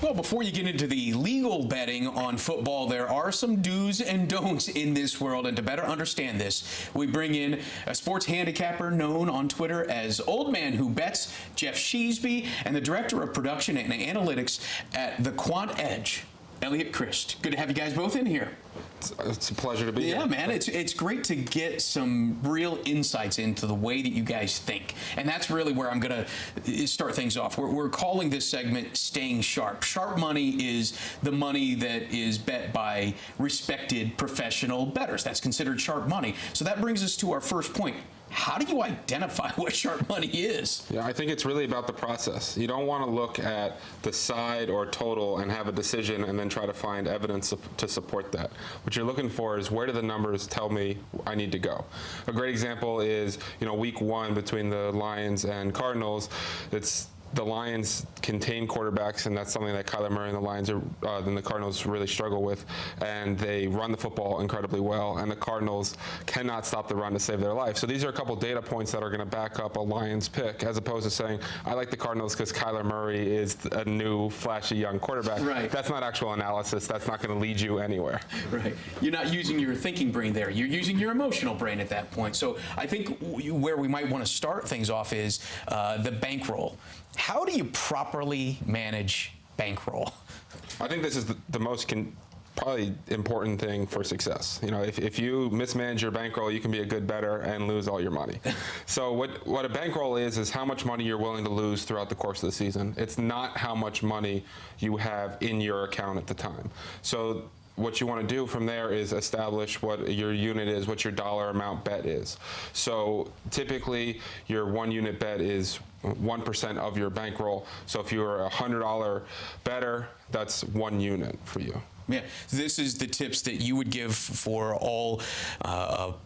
Well, before you get into the legal betting on football, there are some do's and don'ts in this world. And to better understand this, we bring in a sports handicapper known on Twitter as Old Man Who Bets, Geoff Sheasby, and the Director of Production and Analytics at the Quant Edge, Eliot Crist. Good to have you guys both in here. It's a pleasure to be here. Yeah, man, it's great to get some real insights into the way that you guys think. And that's really where I'm going to start things off. We're calling this segment Staying Sharp. Sharp money is the money that is bet by respected professional bettors. That's considered sharp money. So that brings us to our first point. How do you identify what sharp money is? Yeah, I think it's really about the process. You don't want to look at the side or total and have a decision and then try to find evidence to support that. What you're looking for is, where do the numbers tell me I need to go? A great example is, week 1 between the Lions and Cardinals. The Lions contain quarterbacks, and that's something that Kyler Murray and the Cardinals really struggle with. And they run the football incredibly well, and the Cardinals cannot stop the run to save their life. So these are a couple data points that are going to back up a Lions pick, as opposed to saying, I like the Cardinals because Kyler Murray is a new, flashy, young quarterback. Right. That's not actual analysis. That's not going to lead you anywhere. Right. You're not using your thinking brain there. You're using your emotional brain at that point. So I think where we might want to start things off is the bankroll. How do you properly manage bankroll? I think this is the most probably important thing for success. If you mismanage your bankroll, you can be a good bettor and lose all your money. So what a bankroll is how much money you're willing to lose throughout the course of the season. It's not how much money you have in your account at the time. So what you want to do from there is establish what your unit is, what your dollar amount bet is. So typically your 1 unit bet is 1% of your bankroll. So if you're a $100 bettor, that's 1 unit for you. Yeah, this is the tips that you would give for all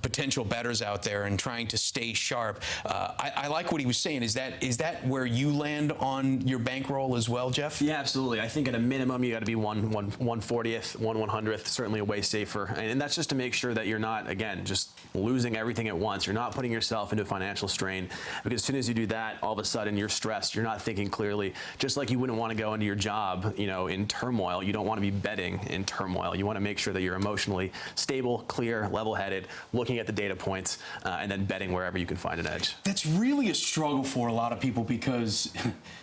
potential bettors out there and trying to stay sharp. I like what he was saying. Is that where you land on your bankroll as well, Geoff? Yeah, absolutely. I think at a minimum you got to be 1/40th, 1/100th, certainly a way safer. And that's just to make sure that you're not, again, just losing everything at once. You're not putting yourself into financial strain, because as soon as you do that, all of a sudden you're stressed. You're not thinking clearly. Just like you wouldn't want to go into your job, in turmoil. You don't want to be betting in turmoil. You want to make sure that you're emotionally stable, clear, level-headed, looking at the data points, and then betting wherever you can find an edge. That's really a struggle for a lot of people, because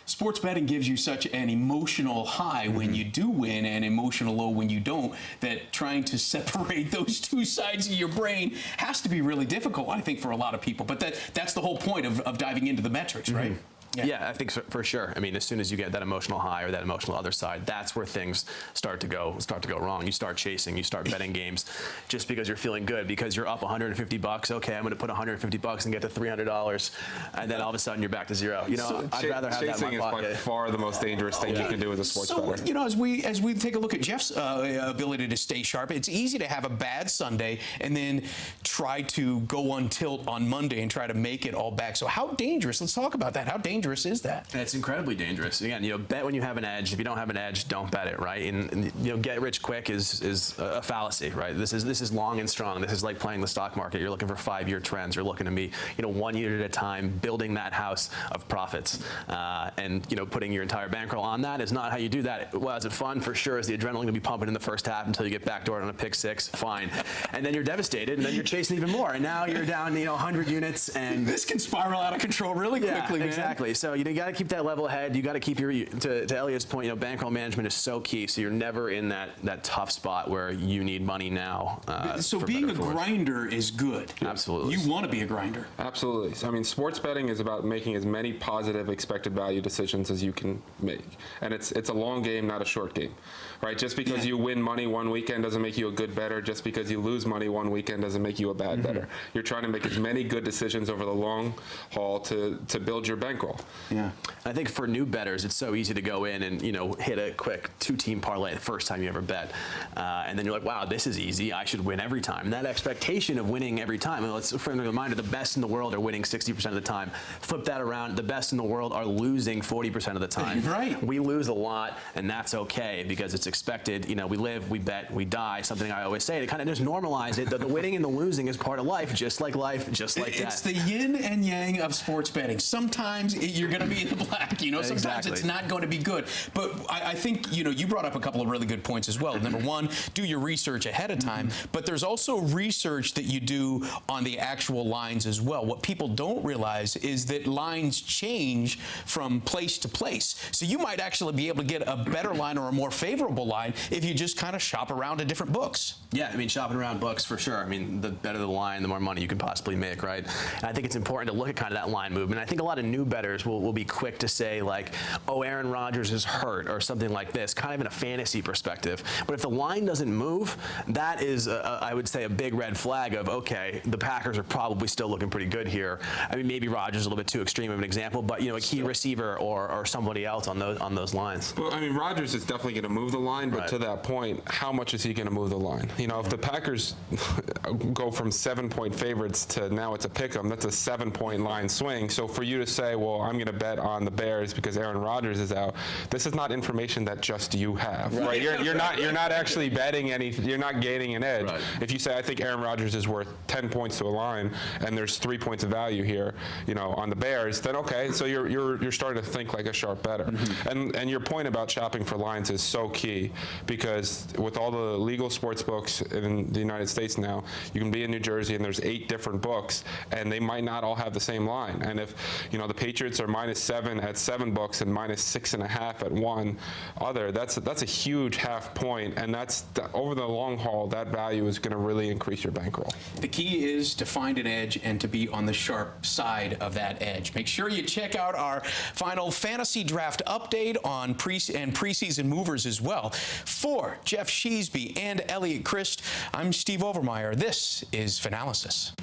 sports betting gives you such an emotional high when you do win and emotional low when you don't, that trying to separate those two sides of your brain has to be really difficult, I think, for a lot of people. But that's the whole point of diving into the metrics, right? Yeah, I think for sure. I mean, as soon as you get that emotional high or that emotional other side, that's where things start to go wrong. You start chasing, you start betting games just because you're feeling good, because you're up $150. Okay, I'm going to put $150 and get to $300, and then all of a sudden you're back to zero. I'd rather have that in my pocket. Chasing is by far the most dangerous thing you can do as a sports bettor. As we take a look at Geoff's ability to stay sharp, it's easy to have a bad Sunday and then try to go on tilt on Monday and try to make it all back. So how dangerous? Let's talk about that. How dangerous is that? It's incredibly dangerous. Again, bet when you have an edge. If you don't have an edge, don't bet it, right? And get rich quick is a fallacy, right? This is long and strong. This is like playing the stock market. You're looking for 5-year trends. You're looking to be, 1 unit at a time, building that house of profits. And putting your entire bankroll on that is not how you do that. Well, is it fun? For sure. Is the adrenaline going to be pumping in the first half until you get backdoored on a pick 6? Fine. And then you're devastated, and then you're chasing even more. And now you're down, 100 units, and this can spiral out of control really quickly, man. Exactly. So you got to keep that level head. You got to keep to Eliot's point, bankroll management is so key. So you're never in that tough spot where you need money now. So being a grinder is good. Absolutely. You want to be a grinder. Absolutely. So, sports betting is about making as many positive expected value decisions as you can make, and it's a long game, not a short game, right? Just because you win money one weekend doesn't make you a good bettor. Just because you lose money one weekend doesn't make you a bad bettor. You're trying to make as many good decisions over the long haul to build your bankroll. Yeah. I think for new bettors, it's so easy to go in and hit a quick 2-team parlay the first time you ever bet, and then you're like, wow, this is easy. I should win every time. And that expectation of winning every time. Let's friendly reminder: the best in the world are winning 60% of the time. Flip that around: the best in the world are losing 40% of the time. Right. We lose a lot, and that's okay, because it's expected. We live, we bet, we die. Something I always say to kind of just normalize it. The winning and the losing is part of life, just like death. It's the yin and yang of sports betting. Sometimes you're going to be in the black. You know, sometimes it's not going to be good. But I think, you know, you brought up a couple of really good points as well. Number one, do your research ahead of time. But there's also research that you do on the actual lines as well. What people don't realize is that lines change from place to place. So you might actually be able to get a better line or a more favorable line if you just kind of shop around to different books. Yeah, I mean, shopping around books for sure. I mean, the better the line, the more money you can possibly make, right? And I think it's important to look at kind of that line movement. I think a lot of new bettors will be quick to say, like, oh, Aaron Rodgers is hurt or something like this, kind of in a fantasy perspective. But if the line doesn't move, that is, I would say, a big red flag of, okay, the Packers are probably still looking pretty good here. I mean, maybe Rodgers is a little bit too extreme of an example, but, you know, a key receiver or somebody else on those lines. Well, I mean, Rodgers is definitely going to move the line, but to that point, how much is he going to move the line? You know, if the Packers go from 7-point favorites to now it's a pick 'em, that's a 7-point line swing. So for you to say, well, I'm going to bet on the Bears because Aaron Rodgers is out, this is not information that just you have, right? You're not actually betting anything. You're not gaining an edge. Right. If you say, I think Aaron Rodgers is worth 10 points to a line, and there's 3 points of value here, you know, on the Bears, then okay, so you're starting to think like a sharp bettor. And your point about shopping for lines is so key, because with all the legal sports books in the United States now, you can be in New Jersey and there's 8 different books, and they might not all have the same line. And if, you know, the Patriots are -7 at 7 books and -6.5 at one other, that's a huge half point, and that's over the long haul, that value is going to really increase your bankroll. The key is to find an edge and to be on the sharp side of that edge. Make sure you check out our final fantasy draft update on preseason movers as well. For Geoff Sheasby and Eliot Crist, I'm Steve Overmyer. This is Fanalysis.